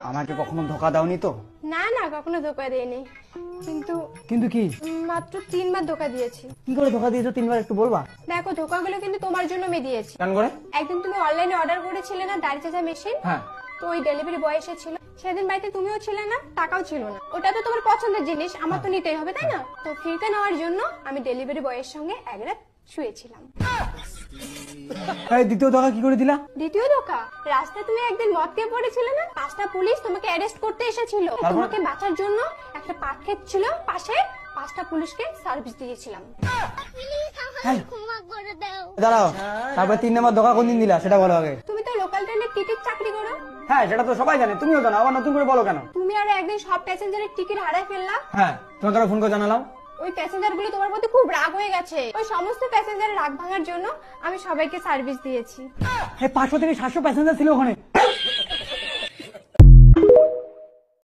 আমাকে কখনো ধোকা দাওনি তো? না না, কখনো ধোকা দেয়নি। কিন্তু কিন্তু কি? মাত্র 3বার ধোকা দিয়েছি। কি করে ধোকা দিয়েছো 3বার একটু বলবা? দেখো, ধোকাগুলো কিন্তু তোমার জন্য আমি দিয়েছি। কেন করে? একদিন তুমি অনলাইনে অর্ডার করেছিলে না দাড়ি চাচা মেশিন? হ্যাঁ। তো ওই ডেলিভারি বয় এসেছিল, সেদিন বাড়িতে তুমিও ছিলে না, টাকাও ছিল না। ওটা তো তোমার পছন্দের জিনিস, আমার তো নিতেই হবে, তাই না? তো ফিরতে নেওয়ার জন্য আমি ডেলিভারি বয়ের সঙ্গে এক রাত শুয়েছিলাম। এই দ্বিতীয় ধোকা কি করে দিলা? দ্বিতীয় ধোকা, রাস্তায় তুমি একদিন মদ খেয়ে পড়েছিলে না, 5টা পুলিশ তোমাকে অ্যারেস্ট করতে এসেছিল। তোমাকে বাঁচার জন্য একটা পাট ক্ষেত ছিল পাশে, 5টা পুলিশকে সার্ভিস দিয়েছিলাম। দাঁড়াও, তারপরে 3 নম্বর ধোকা কোন দিন দিলা সেটা বলো আগে। তুমি তো লোকাল ট্রেনের টিকিট চাকরি করো। হ্যাঁ, সেটা তো সবাই জানে, তুমিও জানো, আবার নতুন করে বলো কেন? তুমি আরো একদিন সব প্যাসেঞ্জারের টিকিট হারাই ফেললা। হ্যাঁ, তোমাকে আরো ফোন করে জানালাম। ওই প্যাসেঞ্জার গুলো তোমার প্রতি খুব রাগ হয়ে গেছে। ওই সমস্ত প্যাসেঞ্জারের রাগ ভাঙার জন্য আমি সবাইকে সার্ভিস দিয়েছি। 500 থেকে 700 প্যাসেঞ্জার ছিল ওখানে।